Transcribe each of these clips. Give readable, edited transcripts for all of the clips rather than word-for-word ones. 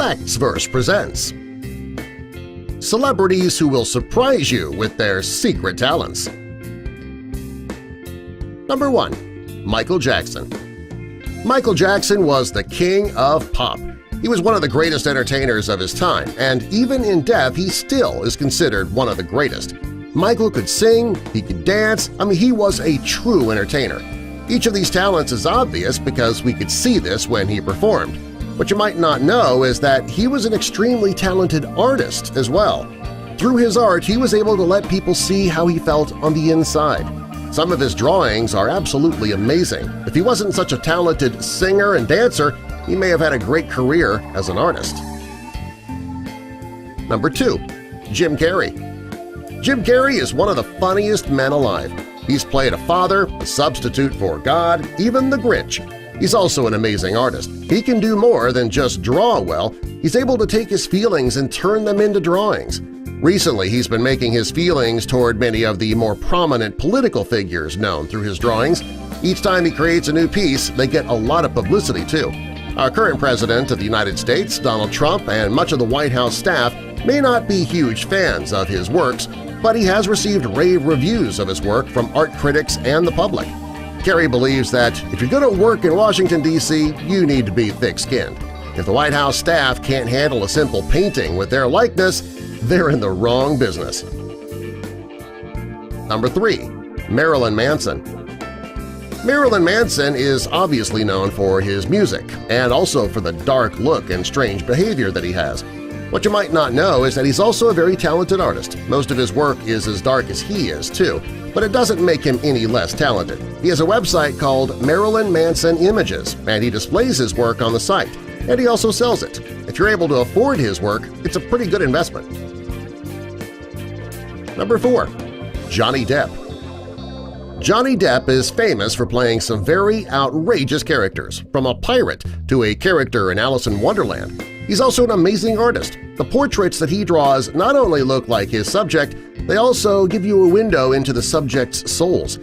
Factsverse presents Celebrities who will surprise you with their secret talents. Number 1. Michael Jackson. Michael Jackson was the king of pop. He was one of the greatest entertainers of his time, and even in death he still is considered one of the greatest. Michael could sing, he could dance, he was a true entertainer. Each of these talents is obvious because we could see this when he performed. What you might not know is that he was an extremely talented artist as well. Through his art, he was able to let people see how he felt on the inside. Some of his drawings are absolutely amazing. If he wasn't such a talented singer and dancer, he may have had a great career as an artist. Number 2. Jim Carrey. Jim Carrey is one of the funniest men alive. He's played a father, a substitute for God, even the Grinch. He's also an amazing artist. He can do more than just draw well. He's able to take his feelings and turn them into drawings. Recently, he's been making his feelings toward many of the more prominent political figures known through his drawings. Each time he creates a new piece, they get a lot of publicity too. Our current President of the United States, Donald Trump, and much of the White House staff may not be huge fans of his works, but he has received rave reviews of his work from art critics and the public. Carrey believes that if you're going to work in Washington, D.C., you need to be thick-skinned. If the White House staff can't handle a simple painting with their likeness, they're in the wrong business. Number 3. Marilyn Manson. Marilyn Manson is obviously known for his music and also for the dark look and strange behavior that he has. What you might not know is that he's also a very talented artist. Most of his work is as dark as he is, too, but it doesn't make him any less talented. He has a website called Marilyn Manson Images, and he displays his work on the site, and he also sells it. If you're able to afford his work, it's a pretty good investment. Number 4. Johnny Depp. Johnny Depp is famous for playing some very outrageous characters, from a pirate to a character in Alice in Wonderland. He's also an amazing artist. The portraits that he draws not only look like his subject, they also give you a window into the subject's souls.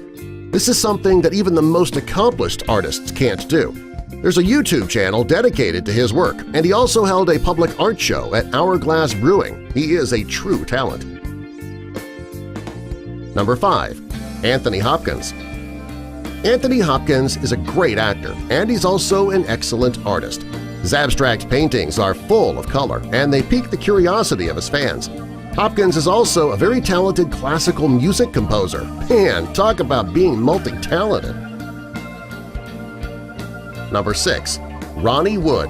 This is something that even the most accomplished artists can't do. There's a YouTube channel dedicated to his work, and he also held a public art show at Hourglass Brewing. He is a true talent. Number 5. Anthony Hopkins. Anthony Hopkins is a great actor, and he's also an excellent artist. His abstract paintings are full of color, and they pique the curiosity of his fans. Hopkins is also a very talented classical music composer. Man, talk about being multi-talented! Number 6. Ronnie Wood.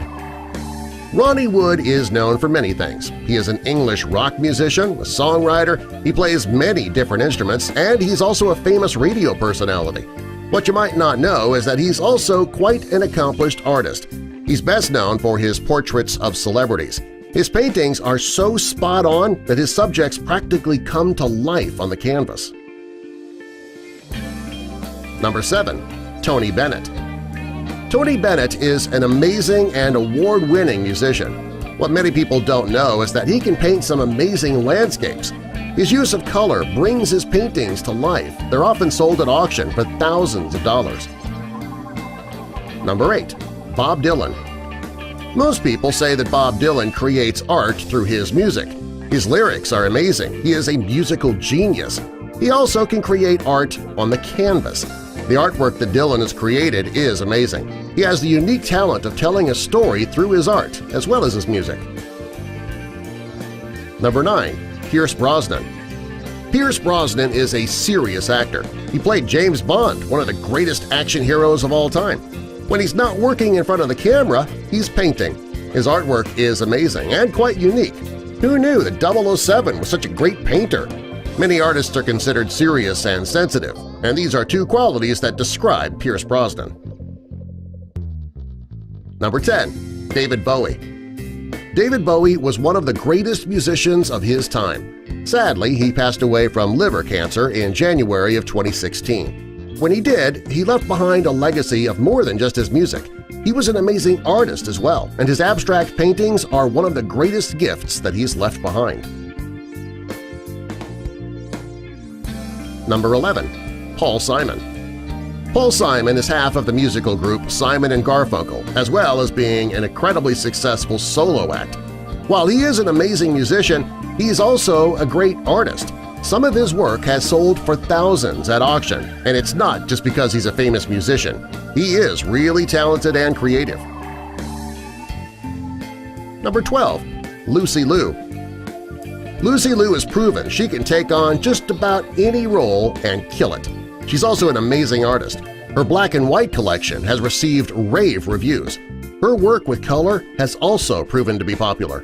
Ronnie Wood is known for many things. He is an English rock musician, a songwriter, he plays many different instruments, and he's also a famous radio personality. What you might not know is that he's also quite an accomplished artist. He's best known for his portraits of celebrities. His paintings are so spot-on that his subjects practically come to life on the canvas. Number 7. Tony Bennett. Tony Bennett is an amazing and award-winning musician. What many people don't know is that he can paint some amazing landscapes. His use of color brings his paintings to life. They're often sold at auction for thousands of dollars. Number 8. Bob Dylan. Most people say that Bob Dylan creates art through his music. His lyrics are amazing. He is a musical genius. He also can create art on the canvas. The artwork that Dylan has created is amazing. He has the unique talent of telling a story through his art as well as his music. Number 9. Pierce Brosnan. Pierce Brosnan is a serious actor. He played James Bond, one of the greatest action heroes of all time. When he's not working in front of the camera, he's painting. His artwork is amazing and quite unique. Who knew that 007 was such a great painter? Many artists are considered serious and sensitive, and these are two qualities that describe Pierce Brosnan. Number 10. David Bowie. David Bowie was one of the greatest musicians of his time. Sadly, he passed away from liver cancer in January of 2016. When he did, he left behind a legacy of more than just his music. He was an amazing artist as well, and his abstract paintings are one of the greatest gifts that he's left behind. Number 11. Paul Simon. Paul Simon is half of the musical group Simon & Garfunkel, as well as being an incredibly successful solo act. While he is an amazing musician, he is also a great artist. Some of his work has sold for thousands at auction, and it's not just because he's a famous musician. He is really talented and creative. Number 12. Lucy Liu. Lucy Liu has proven she can take on just about any role and kill it. She's also an amazing artist. Her black and white collection has received rave reviews. Her work with color has also proven to be popular.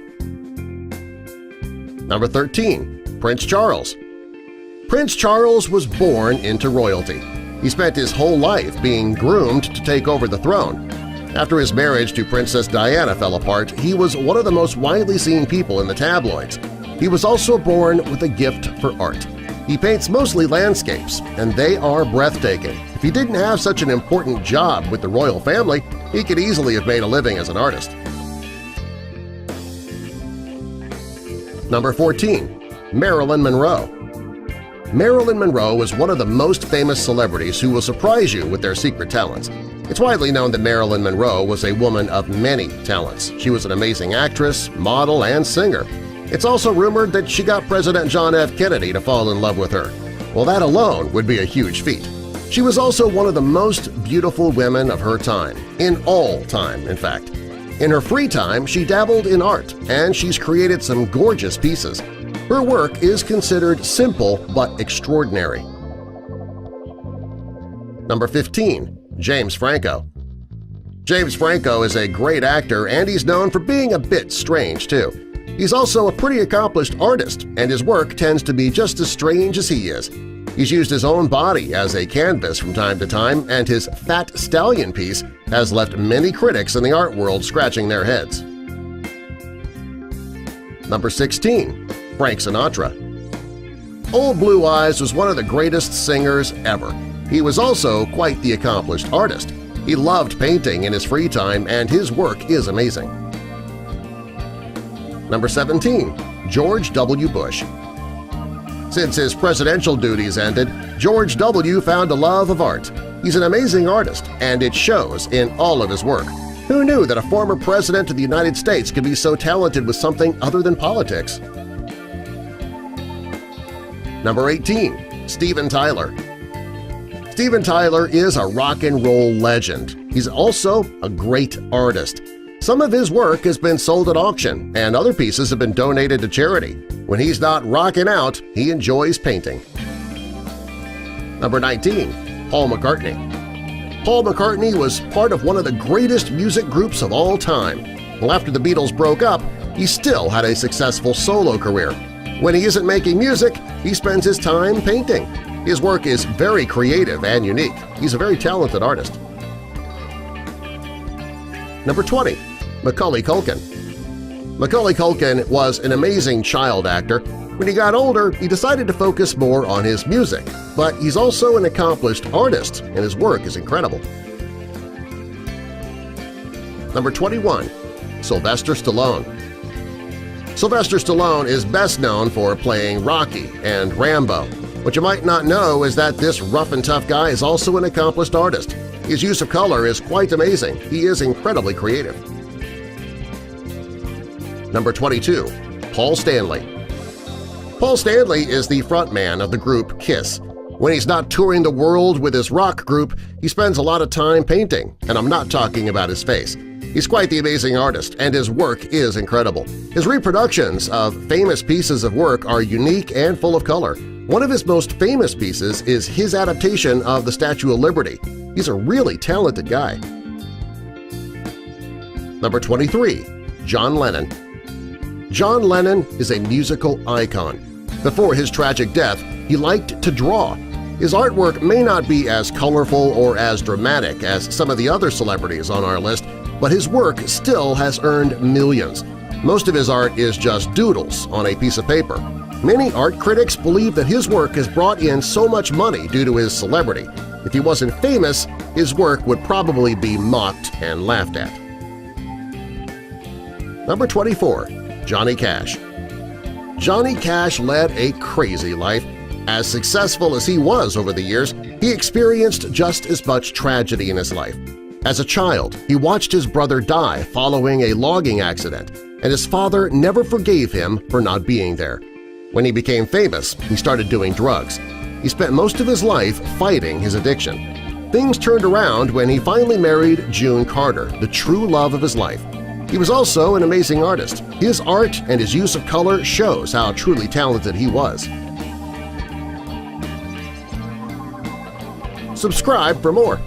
Number 13. Prince Charles. Prince Charles was born into royalty. He spent his whole life being groomed to take over the throne. After his marriage to Princess Diana fell apart, he was one of the most widely seen people in the tabloids. He was also born with a gift for art. He paints mostly landscapes, and they are breathtaking. If he didn't have such an important job with the royal family, he could easily have made a living as an artist. Number 14. Marilyn Monroe. Marilyn Monroe is one of the most famous celebrities who will surprise you with their secret talents. It's widely known that Marilyn Monroe was a woman of many talents. She was an amazing actress, model, and singer. It's also rumored that she got President John F. Kennedy to fall in love with her. Well, that alone would be a huge feat. She was also one of the most beautiful women of her time, in all time, in fact. In her free time, she dabbled in art, and she's created some gorgeous pieces. Her work is considered simple but extraordinary. Number 15. James Franco. James Franco is a great actor, and he's known for being a bit strange, too. He's also a pretty accomplished artist, and his work tends to be just as strange as he is. He's used his own body as a canvas from time to time, and his Fat Stallion piece has left many critics in the art world scratching their heads. Number 16. Frank Sinatra. Old Blue Eyes was one of the greatest singers ever. He was also quite the accomplished artist. He loved painting in his free time, and his work is amazing. Number 17. George W. Bush. Since his presidential duties ended, George W. found a love of art. He's an amazing artist, and it shows in all of his work. Who knew that a former president of the United States could be so talented with something other than politics? Number 18. Steven Tyler. Steven Tyler is a rock and roll legend. He's also a great artist. Some of his work has been sold at auction, and other pieces have been donated to charity. When he's not rocking out, he enjoys painting. Number 19. Paul McCartney. Paul McCartney was part of one of the greatest music groups of all time. Well, after the Beatles broke up, he still had a successful solo career. When he isn't making music, he spends his time painting. His work is very creative and unique. He's a very talented artist. Number 20. Macaulay Culkin. Macaulay Culkin was an amazing child actor. When he got older, he decided to focus more on his music, but he's also an accomplished artist, and his work is incredible. Number 21. Sylvester Stallone. Sylvester Stallone is best known for playing Rocky and Rambo. What you might not know is that this rough-and-tough guy is also an accomplished artist. His use of color is quite amazing. He is incredibly creative. Number 22. Paul Stanley. Paul Stanley is the frontman of the group KISS. When he's not touring the world with his rock group, he spends a lot of time painting, and I'm not talking about his face. He's quite the amazing artist, and his work is incredible. His reproductions of famous pieces of work are unique and full of color. One of his most famous pieces is his adaptation of the Statue of Liberty. He's a really talented guy. Number 23. John Lennon. John Lennon is a musical icon. Before his tragic death, he liked to draw. His artwork may not be as colorful or as dramatic as some of the other celebrities on our list, but his work still has earned millions. Most of his art is just doodles on a piece of paper. Many art critics believe that his work has brought in so much money due to his celebrity. If he wasn't famous, his work would probably be mocked and laughed at. Number 24. Johnny Cash. Johnny Cash led a crazy life. As successful as he was over the years, He experienced just as much tragedy in his life. As a child, he watched his brother die following a logging accident, and his father never forgave him for not being there. When he became famous, he started doing drugs. He spent most of his life fighting his addiction. Things turned around when he finally married June Carter, the true love of his life. He was also an amazing artist. His art and his use of color shows how truly talented he was. Subscribe for more.